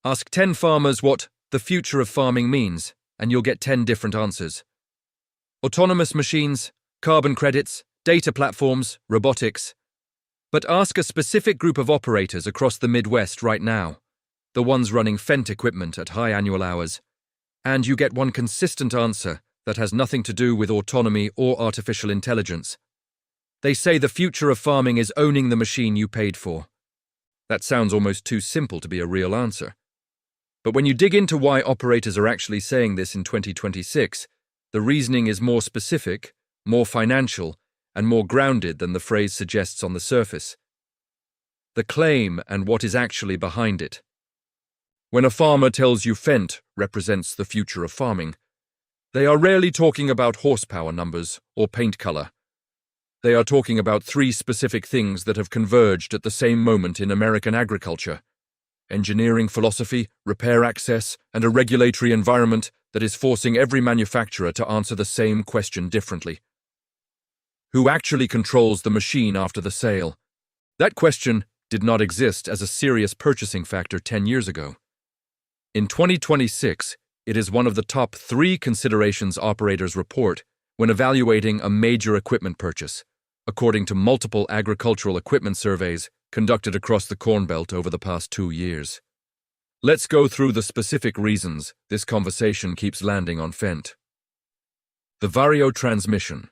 Ask 10 farmers what the future of farming means, and you'll get 10 different answers. Autonomous machines, carbon credits, data platforms, robotics. But ask a specific group of operators across the Midwest right now, the ones running Fendt equipment at high annual hours, and you get one consistent answer that has nothing to do with autonomy or artificial intelligence. They say the future of farming is owning the machine you paid for. That sounds almost too simple to be a real answer. But when you dig into why operators are actually saying this in 2026, the reasoning is more specific, more financial, and more grounded than the phrase suggests on the surface. The claim and what is actually behind it. When a farmer tells you Fendt represents the future of farming, they are rarely talking about horsepower numbers or paint color. They are talking about three specific things that have converged at the same moment in American agriculture: engineering philosophy, repair access, and a regulatory environment that is forcing every manufacturer to answer the same question differently. Who actually controls the machine after the sale? That question did not exist as a serious purchasing factor 10 years ago. In 2026, it is one of the top 3 considerations operators report when evaluating a major equipment purchase, according to multiple agricultural equipment surveys conducted across the Corn Belt over the past 2 years. Let's go through the specific reasons this conversation keeps landing on Fendt. The Vario transmission.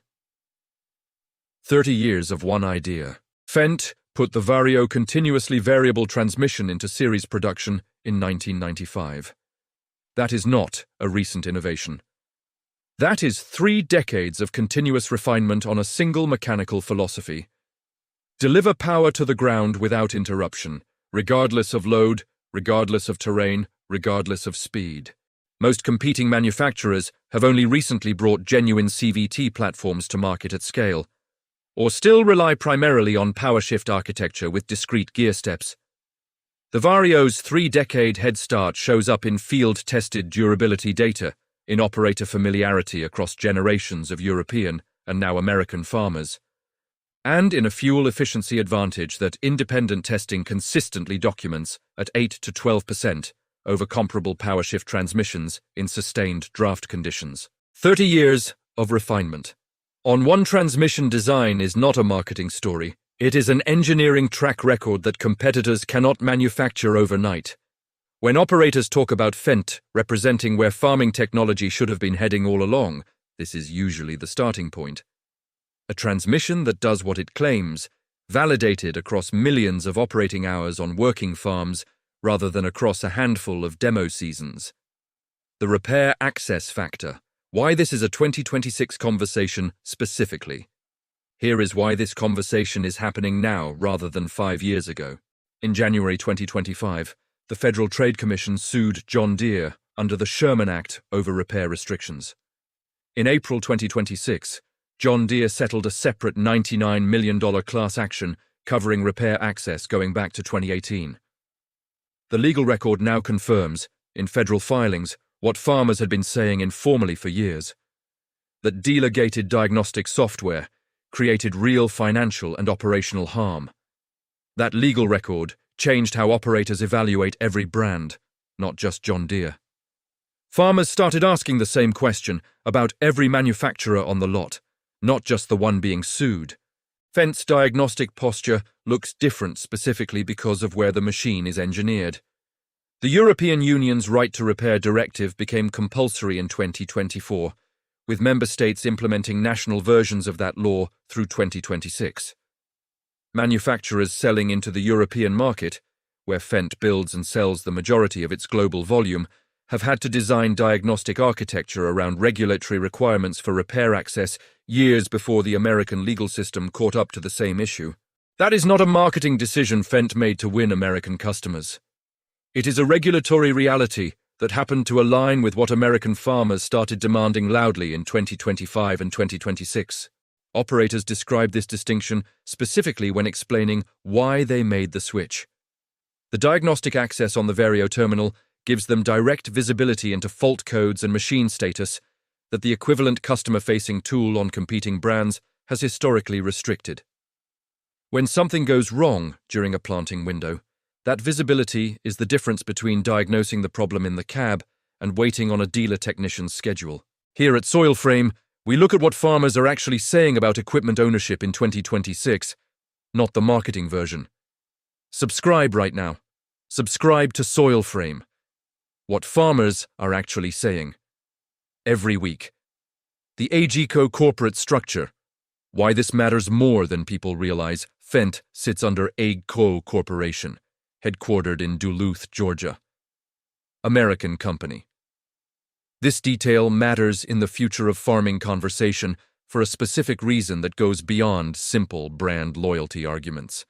30 years of one idea. Fendt put the Vario continuously variable transmission into series production in 1995. That is not a recent innovation. That is 3 decades of continuous refinement on a single mechanical philosophy. Deliver power to the ground without interruption, regardless of load, regardless of terrain, regardless of speed. Most competing manufacturers have only recently brought genuine CVT platforms to market at scale, or still rely primarily on power-shift architecture with discrete gear steps. The Vario's 3-decade head start shows up in field-tested durability data, in operator familiarity across generations of European and now American farmers, and in a fuel efficiency advantage that independent testing consistently documents at 8 to 12% over comparable power-shift transmissions in sustained draft conditions. 30 years of refinement. On one transmission design is not a marketing story. It is an engineering track record that competitors cannot manufacture overnight. When operators talk about Fendt representing where farming technology should have been heading all along, this is usually the starting point. A transmission that does what it claims, validated across millions of operating hours on working farms rather than across a handful of demo seasons. The repair access factor. Why this is a 2026 conversation specifically. Here is why this conversation is happening now rather than 5 years ago. In January 2025, the Federal Trade Commission sued John Deere under the Sherman Act over repair restrictions. In April 2026, John Deere settled a separate $99 million class action covering repair access going back to 2018. The legal record now confirms, in federal filings, what farmers had been saying informally for years: that dealer-gated diagnostic software created real financial and operational harm. That legal record changed how operators evaluate every brand, not just John Deere. Farmers started asking the same question about every manufacturer on the lot, not just the one being sued. Fendt's diagnostic posture looks different specifically because of where the machine is engineered. The European Union's Right to Repair Directive became compulsory in 2024, with member states implementing national versions of that law through 2026. Manufacturers selling into the European market, where Fendt builds and sells the majority of its global volume, have had to design diagnostic architecture around regulatory requirements for repair access years before the American legal system caught up to the same issue. That is not a marketing decision Fendt made to win American customers. It is a regulatory reality that happened to align with what American farmers started demanding loudly in 2025 and 2026. Operators describe this distinction specifically when explaining why they made the switch. The diagnostic access on the Vario terminal gives them direct visibility into fault codes and machine status that the equivalent customer-facing tool on competing brands has historically restricted. When something goes wrong during a planting window, That visibility is the difference between diagnosing the problem in the cab and waiting on a dealer technician's schedule. Here at SoilFrame, we look at what farmers are actually saying about equipment ownership in 2026, not the marketing version. Subscribe right now. Subscribe to SoilFrame. What farmers are actually saying. Every week. The AGCO corporate structure. Why this matters more than people realize. Fendt sits under AGCO Corporation, headquartered in Duluth, Georgia. American company. This detail matters in the future of farming conversation for a specific reason that goes beyond simple brand loyalty arguments.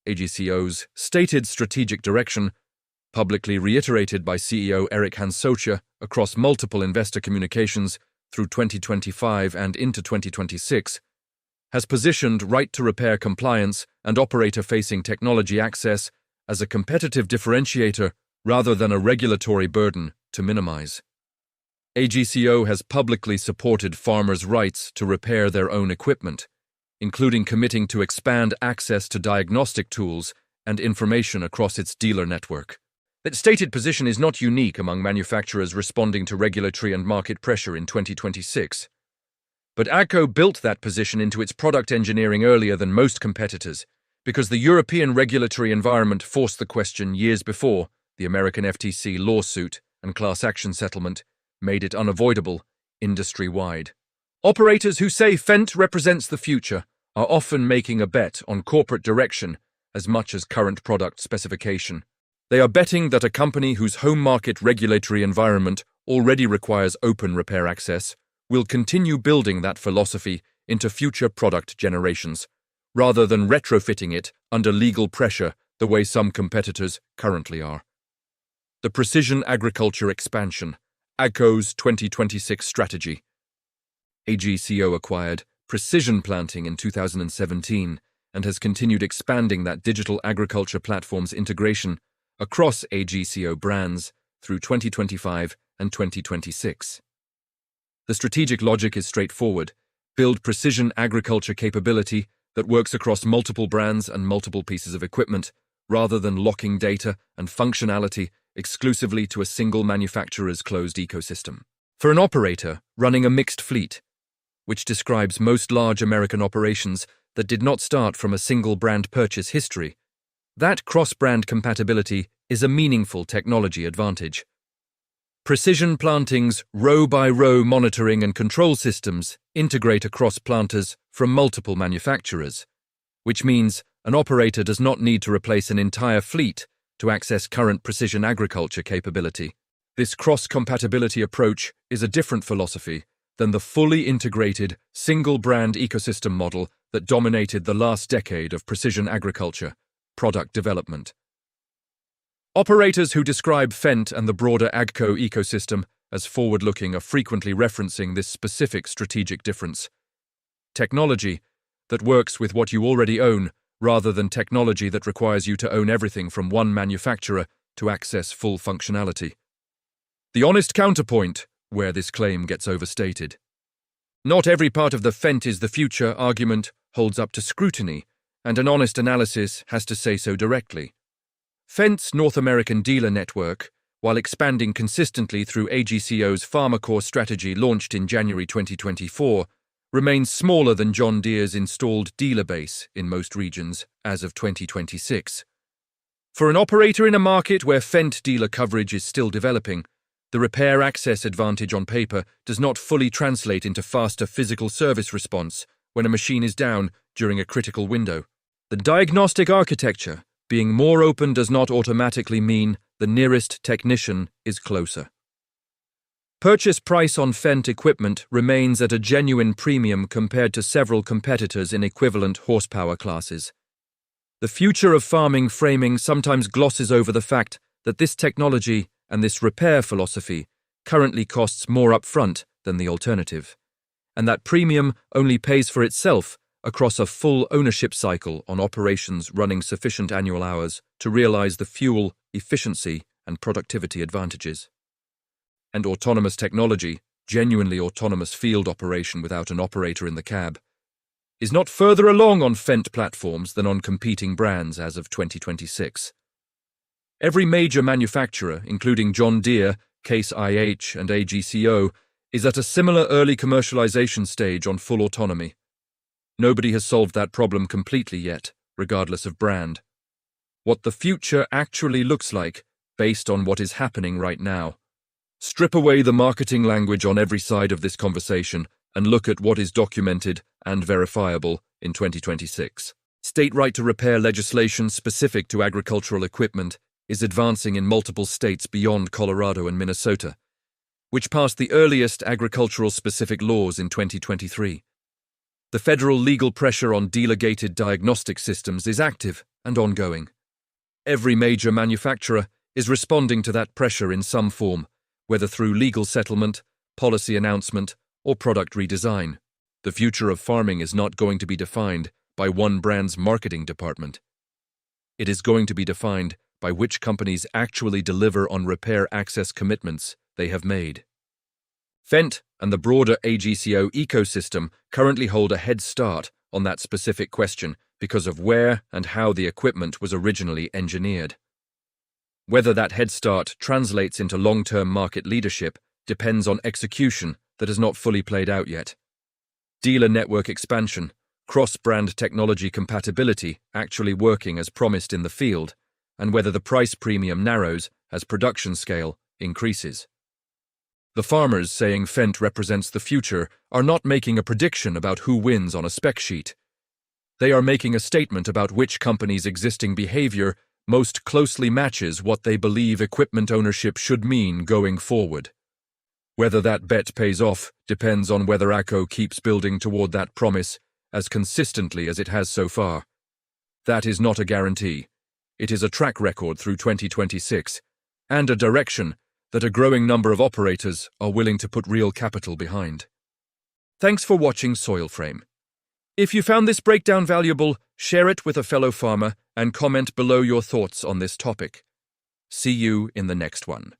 AGCO's stated strategic direction, publicly reiterated by CEO Eric Hansotia across multiple investor communications through 2025 and into 2026, has positioned right-to-repair compliance and operator-facing technology access as a competitive differentiator rather than a regulatory burden to minimize. AGCO has publicly supported farmers' rights to repair their own equipment, including committing to expand access to diagnostic tools and information across its dealer network. That stated position is not unique among manufacturers responding to regulatory and market pressure in 2026. But AGCO built that position into its product engineering earlier than most competitors, because the European regulatory environment forced the question years before the American FTC lawsuit and class action settlement made it unavoidable industry-wide. Operators who say Fendt represents the future are often making a bet on corporate direction as much as current product specification. They are betting that a company whose home market regulatory environment already requires open repair access will continue building that philosophy into future product generations, rather than retrofitting it under legal pressure the way some competitors currently are. The Precision Agriculture Expansion, AGCO's 2026 strategy. AGCO acquired Precision Planting in 2017 and has continued expanding that digital agriculture platform's integration across AGCO brands through 2025 and 2026. The strategic logic is straightforward. Build precision agriculture capability that works across multiple brands and multiple pieces of equipment, rather than locking data and functionality exclusively to a single manufacturer's closed ecosystem. For an operator running a mixed fleet, which describes most large American operations that did not start from a single brand purchase history, that cross-brand compatibility is a meaningful technology advantage. Precision Planting's row-by-row monitoring and control systems integrate across planters from multiple manufacturers, which means an operator does not need to replace an entire fleet to access current precision agriculture capability. This cross-compatibility approach is a different philosophy than the fully integrated, single-brand ecosystem model that dominated the last decade of precision agriculture product development. Operators who describe Fendt and the broader AGCO ecosystem as forward-looking are frequently referencing this specific strategic difference. Technology that works with what you already own, rather than technology that requires you to own everything from one manufacturer to access full functionality. The honest counterpoint, where this claim gets overstated. Not every part of the Fendt is the future argument holds up to scrutiny, and an honest analysis has to say so directly. Fendt's North American dealer network, while expanding consistently through AGCO's FarmerCore strategy launched in January 2024, remains smaller than John Deere's installed dealer base in most regions as of 2026. For an operator in a market where Fendt dealer coverage is still developing, the repair access advantage on paper does not fully translate into faster physical service response when a machine is down during a critical window. The diagnostic architecture being more open does not automatically mean the nearest technician is closer. Purchase price on Fendt equipment remains at a genuine premium compared to several competitors in equivalent horsepower classes. The future of farming framing sometimes glosses over the fact that this technology and this repair philosophy currently costs more upfront than the alternative, and that premium only pays for itself across a full ownership cycle on operations running sufficient annual hours to realize the fuel, efficiency, and productivity advantages. And autonomous technology, genuinely autonomous field operation without an operator in the cab, is not further along on Fendt platforms than on competing brands as of 2026. Every major manufacturer, including John Deere, Case IH, and AGCO, is at a similar early commercialization stage on full autonomy. Nobody has solved that problem completely yet, regardless of brand. What the future actually looks like, based on what is happening right now. Strip away the marketing language on every side of this conversation and look at what is documented and verifiable in 2026. State right to repair legislation specific to agricultural equipment is advancing in multiple states beyond Colorado and Minnesota, which passed the earliest agricultural-specific laws in 2023. The federal legal pressure on dealer-gated diagnostic systems is active and ongoing. Every major manufacturer is responding to that pressure in some form, whether through legal settlement, policy announcement, or product redesign. The future of farming is not going to be defined by one brand's marketing department. It is going to be defined by which companies actually deliver on repair access commitments they have made. Fendt and the broader AGCO ecosystem currently hold a head start on that specific question because of where and how the equipment was originally engineered. Whether that head start translates into long-term market leadership depends on execution that has not fully played out yet. Dealer network expansion, cross-brand technology compatibility actually working as promised in the field, and whether the price premium narrows as production scale increases. The farmers saying Fendt represents the future are not making a prediction about who wins on a spec sheet. They are making a statement about which company's existing behavior most closely matches what they believe equipment ownership should mean going forward. Whether that bet pays off depends on whether AGCO keeps building toward that promise as consistently as it has so far. That is not a guarantee. It is a track record through 2026, and a direction that a growing number of operators are willing to put real capital behind. Thanks for watching Soil Frame. If you found this breakdown valuable, share it with a fellow farmer and comment below your thoughts on this topic. See you in the next one.